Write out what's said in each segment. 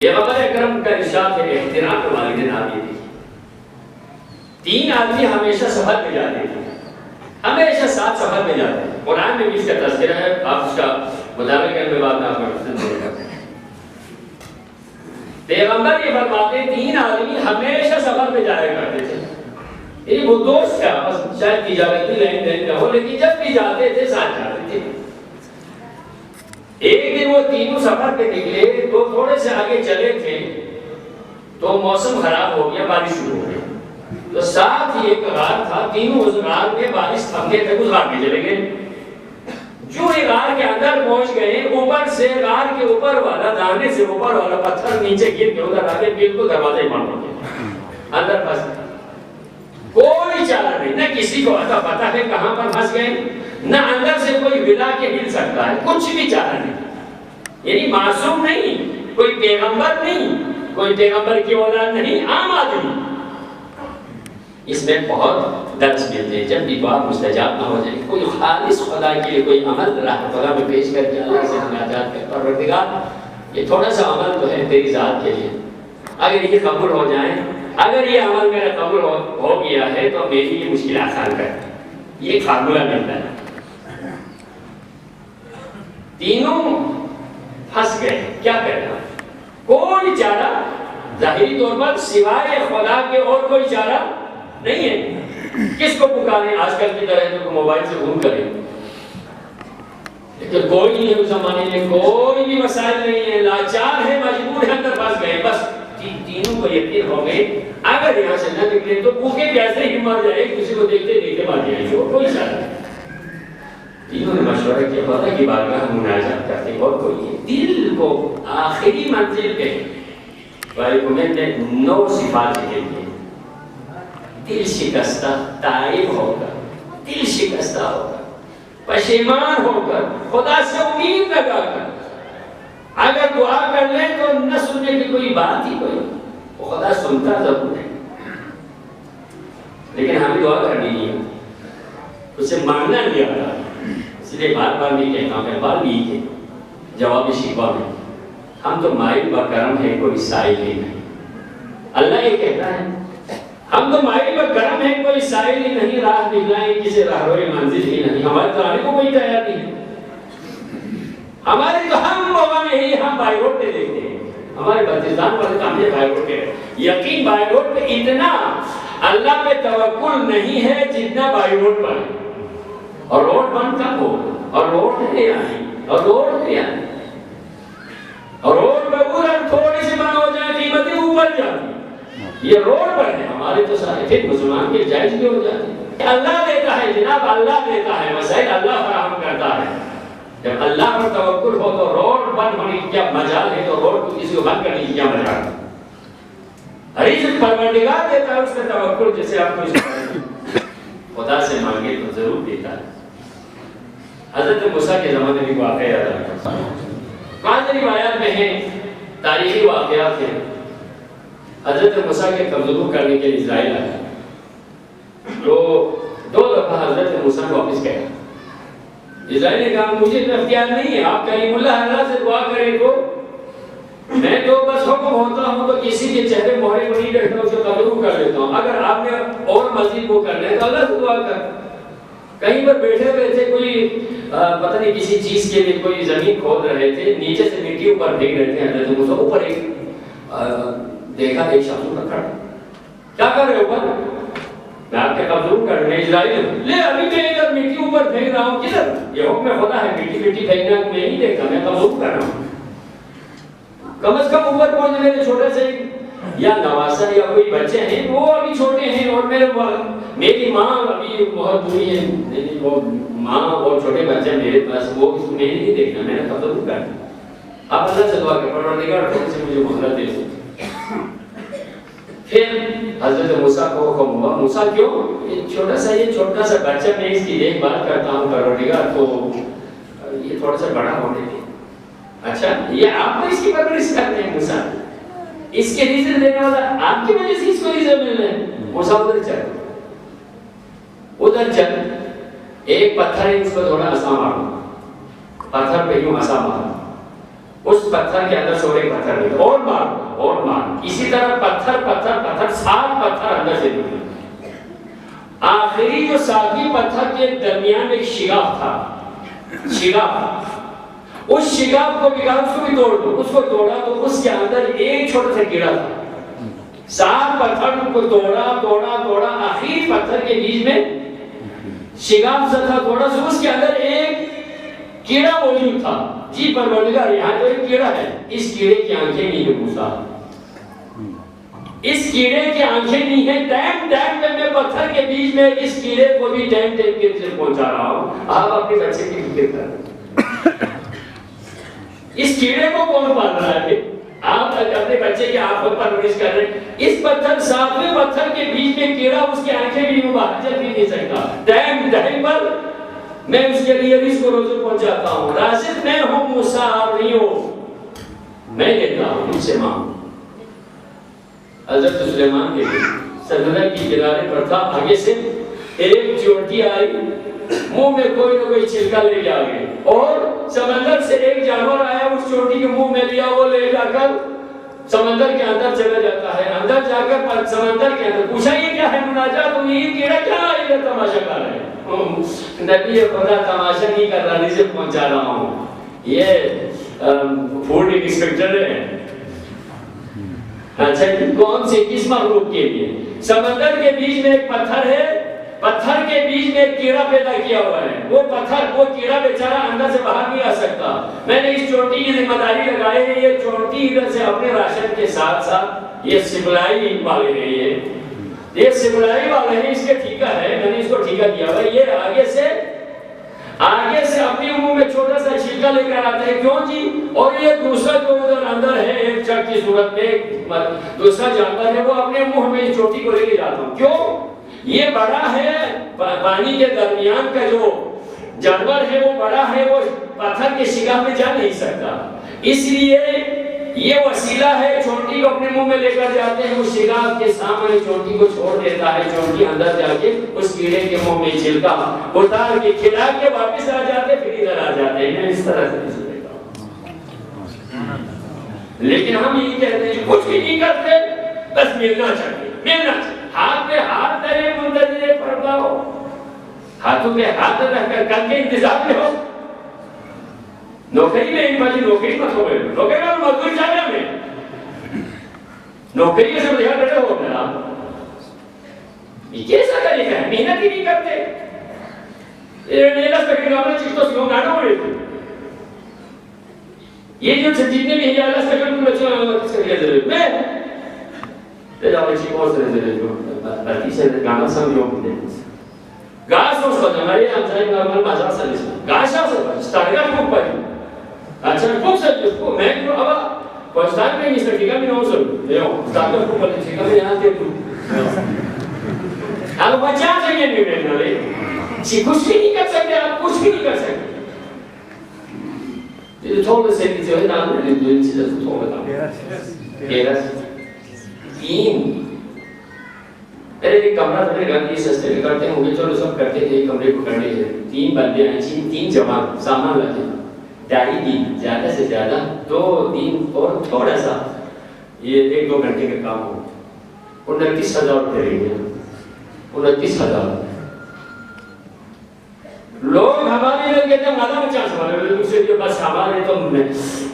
پیغمبر اکرم کا ارشاد ہے احترام والدین آدمی تھی. 3 آدمی ہمیشہ سفر میں جاتے تھے, ہمیشہ ساتھ سفر میں جاتے ہیں. قرآن میں بھی اس کا تذکرہ ہے, آپ اس کا مطالعہ کرنے کے بعد آپ کو پیغمبر یہ فرماتے ہیں 3 آدمی ہمیشہ سفر میں جایا کرتے تھے. یہ وہ دوست کا بس شاید تجارتی لین دین کا ہو, لیکن جب بھی جاتے تھے ساتھ جاتے تھے. ایک دن وہ تینوں سفر پہ نکلے تو تھوڑے سے آگے چلے تھے تو موسم خراب ہو گیا, بارش شروع ہو گئی. تو ساتھ ہی ایک غار تھا, تینوں اس غار میں بارش تھمنے تک اس غار میں چلے گئے. جو ایک غار کے اندر پہنچ گئے, اوپر سے غار کے اوپر والا دانے سے اوپر والا پتھر نیچے گر کے ادھر آ کے بالکل دروازے بند ہو گئے, اندر پھنس گئے. کوئی چارہ نہیں, نہ کسی کو پتا ہے کہاں پر پھنس گئے, نہ اندر سے کوئی ہلا کے ہل سکتا ہے, کچھ بھی چارہ نہیں. یعنی معصوم نہیں, کوئی پیغمبر نہیں, کوئی پیغمبر کی اولاد نہیں, عام آدمی. اس میں بہت درس ملتے ہیں. جب بھی دعا مستجاب نہ ہو جائے, کوئی خالص خدا کے لیے کوئی عمل راہ خدا میں پیش کر کے اللہ سے مناجات کر, پروردگار یہ تھوڑا سا عمل تو ہے تیری ذات کے لیے, اگر یہ قبول ہو جائے, اگر یہ عمل میرا قبول ہو گیا ہے تو میری یہ مشکل آسان کر. یہ ایک فارمولہ ملتا ہے. تینوں پھنس گئے, کیا کرنا, کوئی چارہ ظاہری طور پر سوائے خدا کے اور کوئی چارہ نہیں ہے. کس کو پکاریں, آج کل کی طرح جو موبائل سے فون کریں, لیکن کوئی نہیں ہے اس زمانے میں, کوئی بھی وسائل نہیں ہے, لاچار ہے, مجبور ہے, اندر پھنس گئے. بس تینوں کو یقین ہو گئے اگر یہاں سے نہ نکلے تو بھوکے پیاسے ہی مر جائے, کسی کو دیکھتے دیکھتے مر جائیں گے, اور کوئی چارہ نہیں. تینوں نے مشورہ کیا, خدا کی بارگاہ ہم مناجات کرتے ہیں, اور کوئی نہیں. دل کو آخری منزل پہ بھائی حکومت نے 9 صفات ذکر کی. دل شکستہ تائب ہو کر, دل شکستہ ہو کر, پشیمان ہو کر, خدا سے امید لگا کر اگر دعا کر لیں تو نہ سننے کی کوئی بات ہی کوئی, وہ خدا سنتا ضرور ہے لیکن ہمیں دعا کرنی نہیں ہے, اسے مانگنا نہیں آتا. اس لیے بار بار نہیں کہتا ہوں, میں بار بھی کہ جواب شکوہ میں ہم تو مائل بکرم ہے, کوئی سائل ہی نہیں. اللہ یہ کہتا ہے ہم تو مائل بکرم ہے, کوئی سائل ہی نہیں, راہ دکھلائیں کسی راہروئے منزل ہی نہیں. ہمارے تو آنے کو کوئی تیار نہیں ہے. ہمارے تو ہم لوگوں میں ہی ہم بائی روڈ پہ دیکھتے ہیں, ہمارے بلتستان والے تو ہمیں بائی روڈ پہ یقین, بائی روڈ پہ اتنا اللہ پہ توکل نہیں ہے جتنا بائی روڈ پر ہے. اور روڈ بند کب ہو, اور روڈ نہیں آئی, اور روڈ نہیں آئی, اور روڈ پہ پورا تھوڑی سی بند ہو جائے قیمتیں اوپر جاتی. یہ روڈ پر ہے, ہمارے تو سارے پھر مسلمان کے جائز بھی ہو جاتے ہیں. اللہ دیتا ہے جناب, اللہ دیتا ہے, وسائل اللہ فراہم کرتا ہے. جب اللہ پر توکل ہو تو روڈ بند ہونے کی کیا مجال ہے, تو روڈ کو کسی کو بند کرنے کی کیا مجال ہے. رزق پروردگار دیتا ہے, اس کا توکل جیسے آپ کو خدا سے مانگے تو ضرور دیتا ہے. حضرت موسیٰ کے زمانے میں واقعہ یاد آتا ہے, بعض روایات میں ہیں, تاریخی واقعات ہیں. حضرت موسیٰ کے کمزور کرنے کے لیے اسرائیل آیا تو 2 دفعہ حضرت موسیٰ کو واپس گیا. اسرائیل نے کہا مجھے تو اختیار نہیں ہے, آپ کریم اللہ سے دعا کریں تو میں تو بس حکم ہوتا ہوں تو کسی کے چہرے مہرے کو نہیں دیکھتا, اسے قبول کر لیتا ہوں. اگر آپ نے اور مزید وہ کرنا ہے تو اللہ سے دعا کر. کہیں پر بیٹھے ہوئے تھے, کوئی پتہ نہیں کسی چیز کے لیے کوئی زمین کھود رہے تھے, نیچے سے مٹی اوپر پھینک رہے تھے. حضرت موسیٰ اوپر ایک دیکھا, ایک شخص پر کھڑا, کیا کر رہے اوپر, میں آپ کے قبضوں کر رہے اسرائیل, لے ابھی میں ادھر مٹی اوپر پھینک رہا ہوں. کدھر, یہ حکم خدا ہے, مٹی پھینکنا میں نہیں دیکھتا, میں قبضوں کر رہا ہوں. کم از کم اوپر پہنچ میرے چھوٹے سے یا نواسا یا کوئی بچے ہیں, وہ ابھی چھوٹے ہیں, اور میری ماں ابھی بہت بری ہے, وہ ماں اور چھوٹے بچے میرے پاس, وہ اس کو میں نہیں دیکھنا, میں نے قبضوں کرنا. آپ اللہ سے دعا کر, پروردگار تم سے مجھے مہلت دے دو. پھر حضرت موسیٰ کو حکم ہوا, موسیٰ کیوں, چھوٹا سا بچہ, میں اس کی دیکھ بھال کرتا ہوں پروردگار, تو یہ تھوڑا سا بڑا ہونے دے. اچھا, یہ آپ کو اس کی پرورش کرتے ہیں موسیٰ, اس کے ریزن دینے والا آپ کی وجہ سے اس کو ریزن مل رہے ہیں. موسیٰ ادھر چل, ایک پتھر ہے, اس کو تھوڑا عصا مارو, پتھر پہ یوں عصا مارو, اس پتھر کے اندر اور ایک پتھر نکلا، اور مار، اسی طرح پتھر 7 پتھر اندر سے نکلے۔ آخری جو 7ویں پتھر کے درمیان میں ایک شگاف تھا، اس شگاف کو بھی کہا اس کو بھی توڑ دو، اس کو توڑا تو اس کے اندر ایک چھوٹا سا کیڑا تھا۔ 7 پتھر کو توڑا، آخری پتھر کے بیچ میں شگاف تھا، تھوڑا سا اس کے اندر ایک کیڑا موجود تھا۔ جی پروردگار یہاں تو ایک کیڑا ہے، اس کیڑے کی آنکھیں نہیں ہے موسیٰ، اس کیڑے کی آنکھیں نہیں ہیں، ٹائم پہ میں پتھر کے بیچ میں اس کیڑے کو بھی ٹائم کے اندر پہنچا رہا ہوں۔ آپ اپنے بچے کی فکر کریں، اس کیڑے کو کون پال رہا ہے؟ آپ اپنے بچے کی آپ خود پرورش کر رہے ہیں۔ اس پتھر 7ویں پتھر کے بیچ میں کیڑا، اس کی آنکھیں بھی باہر چل بھی نہیں سکتا، ٹائم پر میں اس کے لیے رزق کو روزی پہنچاتا ہوں، رازق میں ہوں، مسافر نہیں ہوں، میں دیتا ہوں، مجھ سے مانگ۔ حضرت سلیمان کے سمندر کی کنارے پر تھا، آگے سے ایک چونٹی آئی، منہ میں کوئی نہ کوئی چھلکا لے کے آگے، اور سمندر سے ایک جانور آیا، اس چونٹی کے منہ میں لیا، وہ لے جا کر سمندر کے اندر چلا جاتا ہے۔ اندر جا کر سمندر کے اندر پوچھا یہ کیا ہے؟ مناجات ہوئی، یہ کیڑا کیا ہے؟ یہ تماشا کر رہے ہیں۔ نبی خدا تماشا نہیں کر رہا، رزق پہنچا رہا ہوں، یہ فوڈ انسپیکٹر ہے۔ اچھا کون سے کس مخلوق کے لیے؟ سمندر کے بیچ میں ایک پتھر ہے، پتھر کے بیچ میں ایک کیڑا پیدا کیا ہوا ہے، وہ پتھر، وہ کیڑا بیچارہ اندر سے باہر نہیں آ سکتا۔ میں نے اس چونٹی کی ذمہ داری لگائی ہے، یہ چونٹی ادھر سے اپنے راشن کے ساتھ ساتھ یہ سپلائی والے ہیں، یہ سپلائی والے ہیں، اس کے ٹھیکہ ہے، میں نے اس کو ٹھیکہ دیا ہوا ہے۔ یہ آگے سے اپنے منہ میں چھوٹا سا چھلکا لے کر آتے ہیں، کیوں جی؟ اور یہ دوسرا جو ادھر اندر ہے ایک چک کی صورت میں دوسرا جانور ہے، وہ اپنے منہ میں اس چوٹی کو لے کے جاتا ہوں، کیوں؟ یہ بڑا ہے، پانی کے درمیان کا جو جانور ہے وہ بڑا ہے، وہ پتھر کے شگاف میں جا نہیں سکتا، اس لیے یہ وسیلہ ہے، چونٹی کو اپنے منہ میں لے کر جاتے ہیں، اس شگاف کے سامنے چونٹی کو چھوڑ دیتا ہے، چونٹی اندر جا کے اس کیڑے کے منہ میں چھلکا اتار کے کھلا کے واپس آ جاتے، پھر ادھر آ جاتے ہیں۔ میں اس طرح سے دیتا ہوں، لیکن ہم یہ کہتے ہیں کچھ بھی نہیں کرتے، بس ملنا چاہیے، ہاتھ پہ ہاتھ دھرے منتظر پڑتا ہو، ہاتھوں پہ ہاتھ رکھ کر کل کے انتظار میں ہو۔ نوکری میں ایک بار نوکری مت ہو گئے، نوکری میں مزدوری چاہیے ہمیں، نوکری میں سے دیکھا ڈرے ہو گیا، یہ کیسا طریقہ ہے؟ محنت ہی نہیں کرتے، یہ جو جتنے بھی ہیں اللہ سکر تم بچوں میں گانا سمجھو گاس ہو سکتا ہمارے مذہب سروس گاس ستارگاہ کو پڑھی اچھا خوب سکتے کو میں تو اب پاکستان میں نہیں سکے گا میں نہ سکوں ستارگاہ کو پڑھی سکے گا میں یہاں دے دوں اب بچہ سے یہ نہیں رہنا لے کچھ بھی نہیں کر سکتے آپ کچھ بھی نہیں کر سکتے یہ تھوڑا سے بھی جو ہے نام نے دل سے تھوڑا تھا تین میرے ایک کمرہ تھا میرے گھر کی سستے میں کرتے ہیں مجھے چلو سب کرتے تھے کمرے کو کرنے سے تین بندے ہیں تین جوان سامان لاتے ڈھائی دن زیادہ سے زیادہ 2 دن اور تھوڑا سا یہ 1-2 گھنٹے کا کام ہو 29,000 روپے لیں گے 29,000 لوگ ہمارے لوگ کہتے ہیں مادہ میں چانس والے دوسرے کے پاس ہمارے تو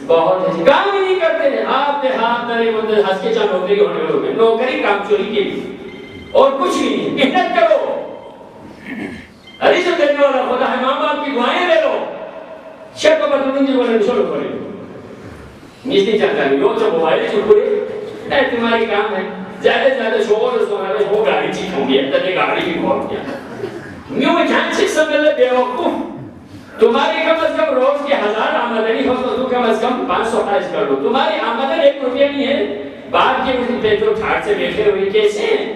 بہت ہے کام ہی نہیں کرتے ہیں آپ کے ہاتھ نرے مندر ہنس کے چاہ نوکری ہونے والے نوکری کام چوری کے لیے اور کچھ بھی نہیں محنت کرو رزق دینے والا خدا ہے ماں باپ کی دعائیں لے لو شک پر تم نے بولے چھوڑو کرے مستری چلتا نہیں لوگ جب موبائل سے پورے اے تمہاری کام ہے زیادہ سے زیادہ شوہر اس کو وہ گاڑی چیز ہوں گی تنے گاڑی بھی کھول دیا میوں میں جان چیز سمجھ لے بے وقوف تمہاری کم از کم روز کی 1000 آمدنی ہو تو کم از کم 500 خرچ کر لو تمہاری آمدن 1 روپیہ نہیں ہے باہر کے اس پیٹرول ٹھاٹ سے بیٹھے ہوئے کیسے ہیں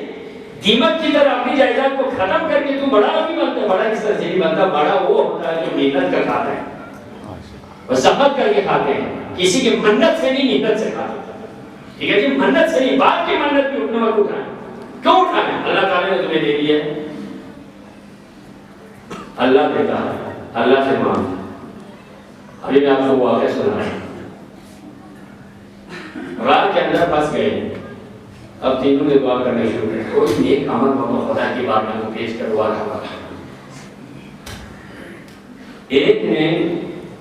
دیمک کی طرح اپنی جائیداد کو ختم کر کے تم بڑا نہیں بنتا بڑا کس طرح سے نہیں بنتا بڑا وہ ہوتا ہے جو محنت کر کھاتا ہے وہ زحمت کر کے کھاتے ہیں کسی کی منت سے نہیں محنت سے کھاتے ٹھیک ہے جی منت سے نہیں باپ کی منت بھی اٹھنے وقت اٹھائیں کیوں اٹھائیں اللہ تعالیٰ نے تمہیں دے دیا ہے اللہ دیتا ہے اللہ سے مانگ ابھی میں آپ کو واقعہ سنا غار کے اندر پھنس گئے. اب تینوں نے دعا کرنے شروع کر. کوئی نیک عمل کو خدا کی بارگاہ میں پیش کروا رہا. ایک نے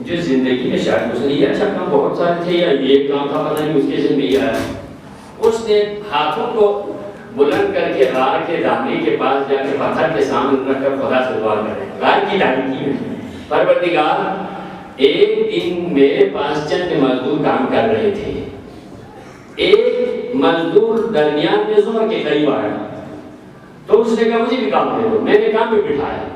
جو زندگی میں شاید اس نے یہ اچھا کام بہت سارے تھے یا یہ کام تھا پتہ نہیں اس کے ذمہ نہیں آیا, اس نے ہاتھوں کو بلند کر کے غار کے دامنے کے پاس جا کے پتھر کے سامنے رکھ کر خدا سے دعا کرے. غار کی تاریکی میں پروردگار ایک دن میرے پاس چند مزدور کام کر رہے تھے. ایک مزدور درمیان میں ظہر کے قریب آیا تو اس نے کہا مجھے بھی کام دے دو. میں نے کام پہ بٹھایا.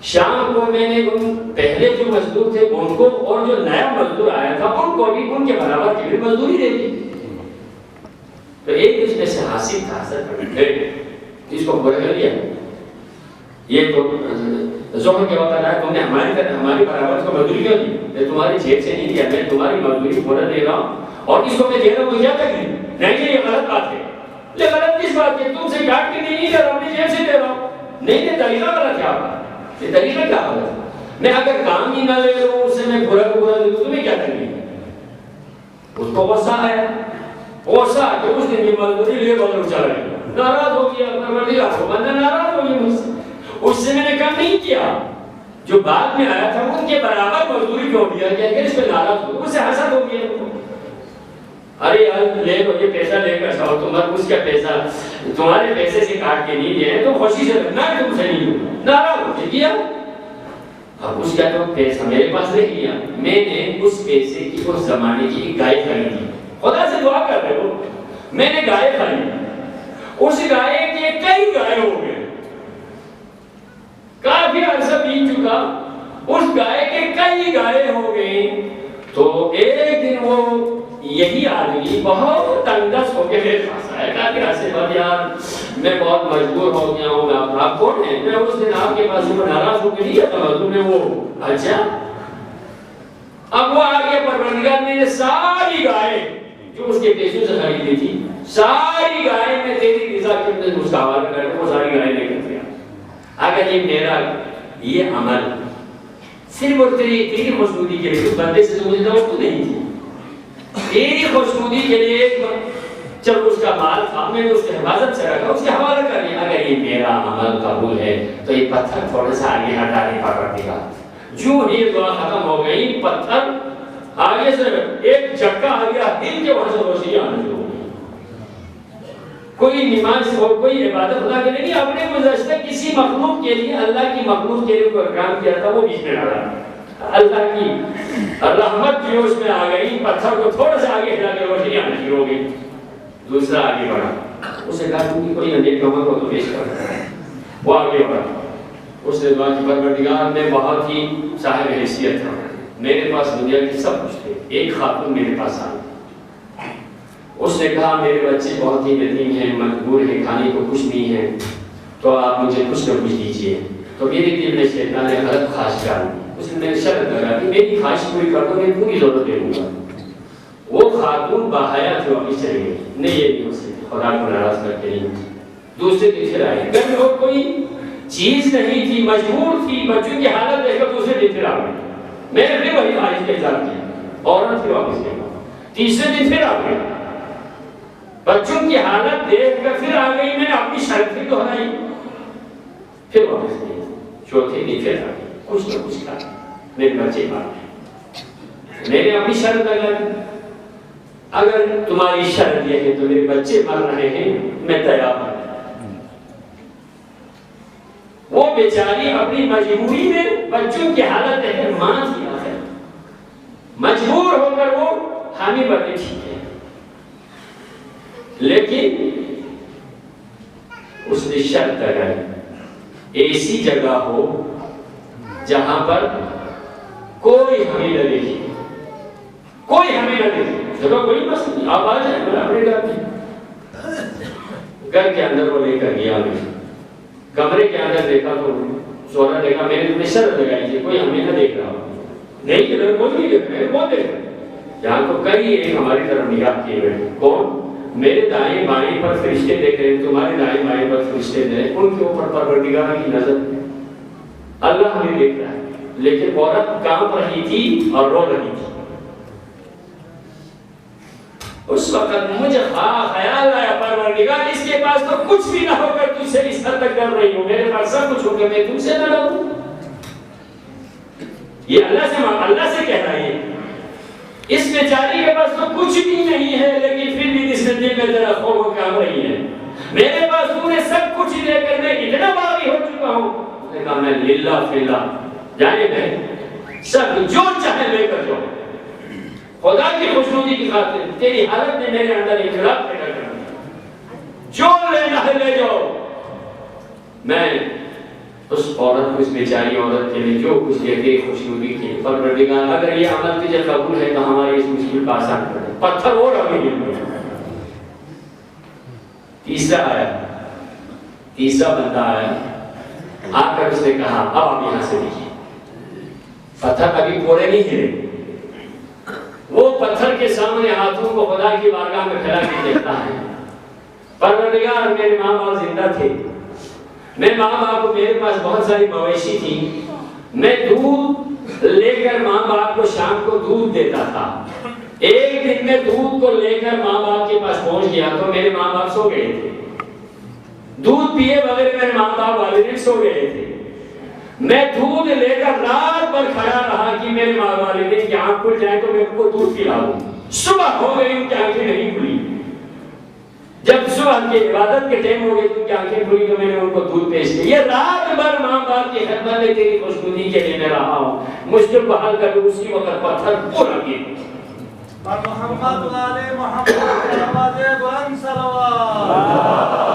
شام کو میں نے ان پہلے جو مزدور تھے ان کو اور جو نیا مزدور آیا تھا ان کو بھی ان کے برابر کی بھی مزدوری دے دی. تو ایک اس میں سے حاصل تھا اس کو پورا کر لیا. یہ تو ظہر کے وقت آیا تم نے ہماری برابر کو مزدوری کیوں دی؟ میں تمہاری جیب سے نہیں دیا, میں تمہاری مزدوری پورا دے رہا ہوں اور اس کو میں دے رہا ہوں. کیا تکلیف نہیں, یہ غلط بات ہے. یہ غلط کس بات ہے؟ تم سے کاٹ کے نہیں دے رہا ہوں, اپنی جیب سے دے رہا ہوں. نہیں یہ طریقہ غلط ہے. آپ یہ طریقہ کیا غلط ہے؟ میں اگر کام ہی نہ لے لوں اس سے میں پورا دے دوں تمہیں کیا تکلیف ہے؟ اس کو غصہ آیا. غصہ کہ اس نے یہ مزدوری لے بغیر چلا رہی, ناراض ہو گیا. پروردگار کو بندہ ناراض ہو گیا مجھ سے. اس سے میں نے کام نہیں کیا. جو بعد میں آیا تھا ان کے برابر مزدوری کیوں دیا گیا کہ اس پہ ناراض ہو, اس سے حسد ہو گیا. ارے یار لے لو یہ پیسہ لے کر جاؤ, تمہارا اس کا پیسہ تمہارے پیسے سے کاٹ کے نہیں دیا تو خوشی سے رکھنا ہے, تم سے نہیں ہو, ناراض ہو گیا. اب اس کا جو پیسہ میرے پاس رہ گیا, میں نے اس پیسے کی اس زمانے کی ایک گائے خریدی. خدا سے دعا کر رہے ہو, میں نے گائے خریدی. اس گائے کے کئی گائے ہو گئے, کافی عرصہ بیت چکا. اس گائے کے کئی گائے ہو گئے. تو ایک دن وہ یہی آدمی بہت تنگس ہو کے میرے پاس آیا. کافی عرصے بعد یار میں بہت مجبور ہو گیا ہوں, آپ کون ہیں؟ میں اس دن آپ کے پاس ناراض ہو کے نہیں آتا حضور نے. وہ اچھا. اب وہ آگے پروردگار نے ساری گائے جو اس کے پیسوں سے خریدی تھی, ساری گائے میں تیری رضا کے اندر اس کا حوالہ کر کے وہ ساری گائے لے کر گیا. اگر یہ میرا یہ عمل صرف اور تیری خوشنودی کے لیے, اس بندے سے تو مجھے توقع نہیں تھی, تیری خوشنودی کے لیے جب اس کا مال تھا میں نے اس کی حفاظت سے رکھا, اس کے حوالہ کر لیا. اگر یہ میرا عمل قبول ہے تو یہ پتھر تھوڑا سا آگے ہٹا نہیں پکڑ گا. جو ہی دعا ختم ہو گئی پتھر آگے سے ایک جھٹکا آ گیا, دل کے وہاں سے روشنی آنے شروع ہو گئی. کوئی نماز ہو, کوئی عبادت خدا کے نہیں, اپنے گزشتہ کسی مخلوق کے لیے, اللہ کی مخلوق کے لیے کوئی کام کیا تھا وہ بیچ میں ڈالا. اللہ کی رحمت جو اس میں آ گئی, پتھر کو تھوڑا سا آگے ہٹا کے روشنی آنے شروع ہو گئی. دوسرا آگے بڑھا, اسے کہا تم کوئی نیک عمل کو تو پیش کر. وہ آگے بڑھا. اس نے دعا کی پروردگار میں بہت ہی صاحب حیثیت تھا, میرے پاس دنیا کی سب کچھ تھے. ایک خاتون میرے پاس آئی. اس نے کہا میرے بچے بہت ہی یتیم ہیں, مجبور ہیں, کھانے کو کچھ نہیں ہے, تو آپ مجھے کچھ نہ کچھ دیجیے. تو میرے دل میں شیطان نے غلط خواہش ڈال دی. اس نے میری شرط لگا کہ میری خواہش پوری کر دو, میں پوری ضرورت دے دوں گا. وہ خاتون باحیا تھی, واپس چلی گئی. نہیں یہ نہیں ہو سکتی, خدا کو ناراض کر کے نہیں. دوسرے دن پھر آئی, گھر میں اور کوئی چیز نہیں تھی, مجبور تھی, بچوں کی حالت دیکھ کر دوسرے دن پھر آ گئی. میں نے پھر وہی خواہش کا اظہار کیا, عورت پھر واپس گئی. تیسرے دن پھر آ گئی, بچوں کی حالت دیکھ کر پھر آ گئی. میں نے اپنی شرط بھی دہرائی, پھر واپس گئی. چوتھے دن پھر آ گئی, کچھ نہ کچھ کہا, میرے بچے مار گئے. میں نے اپنی شرط لگا دی, اگر تمہاری شرط یہ ہے تو میرے بچے مر رہے ہیں, میں تیار ہوں. وہ بیچاری اپنی مجبوری میں بچوں کی حالت دیکھ کر ماں تھی, آخر مجبور ہو کر وہ حامی بنی تھی. لیکن اس نے شرط لگائی, ایسی جگہ ہو جہاں پر کوئی ہمیں نہ دیکھے, کوئی ہمیں نہ دیکھے. جگہ کوئی بس نہیں, آپ آ جائیں بلا اپنے گھر میں. گھر کے اندر وہ لے کر گیا. میں کمرے کے اندر دیکھا تو سونا دیکھا. میں نے تمہیں شرط لگائی تھی کوئی ہمیں نہ دیکھ رہا ہو. نہیں کہ کوئی نہیں دیکھ رہا ہے, کون دیکھ رہا ہے؟ یہاں تو کئی ایک ہماری طرف نگاہ کیے ہوئے. کون؟ میرے دائیں بائیں پر فرشتے دیکھ رہے ہیں, تمہارے دائیں بائیں پر فرشتے دیکھ رہے ہیں. ان کے اوپر پروردگار کی نظر, اللہ ہمیں دیکھ رہا ہے. لیکن عورت کانپ رہی تھی اور رو رہی تھی. اس وقت مجھے خیال آیا پروردگار اس کے پاس تو کچھ بھی نہ ہو کر تجھ سے اس حد تک ڈر رہی ہوں، میرے پاس سب کچھ ہو کر میں تجھ سے نہ ڈروں۔ یہ اللہ سے کہہ رہا ہے، اس بیچاری کے پاس تو کچھ بھی نہیں ہے لیکن پھر بھی اس دل میں تیرا خوف کام رہی ہے، میرے پاس تو نے سب کچھ لے کر میں اتنا باغی ہو چکا ہوں۔ نے کہا میں للہ فی اللہ جانے میں سب جو چاہے لے کر جاؤ، خدا کی خوشنودی کی خاطر تیری حالت نے میرے اندر انقلاب پیدا کر دیا، جو لینا ہے لے جاؤ۔ میں اس عورت کو، اس بیچاری عورت کے لیے جو کچھ دیتے خوشنودی کی، پروردگار اگر یہ عمل تجھے قبول ہے تو ہماری اس مشکل کو آسان کر دے۔ پتھر اور ابھی نہیں ہوئے۔ تیسرا بندہ آیا، آ کر اس نے کہا اب آپ یہاں سے دیکھیے، پتھر ابھی پورے نہیں ہلے۔ وہ پتھر کے سامنے ہاتھوں کو خدا کی بارگاہ میں پھیلا کے دیکھتا ہے، پروردگار میرے ماں باپ زندہ تھے، میرے ماں باپ کو، میرے پاس بہت ساری مویشی تھی، میں دودھ لے کر ماں باپ کو شام کو دودھ دیتا تھا۔ ایک دن میں دودھ کو لے کر ماں باپ کے پاس پہنچ گیا تو میرے ماں باپ سو گئے تھے، دودھ پیے بغیر میرے ماں باپ والدین سو گئے تھے۔ میں دودھ لے کر رات بھر کھڑا رہا کہ میرے ماں والدین کی آنکھ کھل جائے تو میں ان کو دودھ پلاؤں۔ صبح ہو گئی، ان کی آنکھیں نہیں کھلی۔ جب صبح کی عبادت کے ٹائم ہو گئی تو ان کی آنکھیں کھلی تو میں نے ان کو دودھ پیش کیا۔ یہ رات بھر ماں باپ کی خدمت میں تیری خوشنودی کے لیے میں رہا ہوں، مشکل کو حل کر اسی وقت پتھر پورا گیا۔ محمد علی محمد صلوات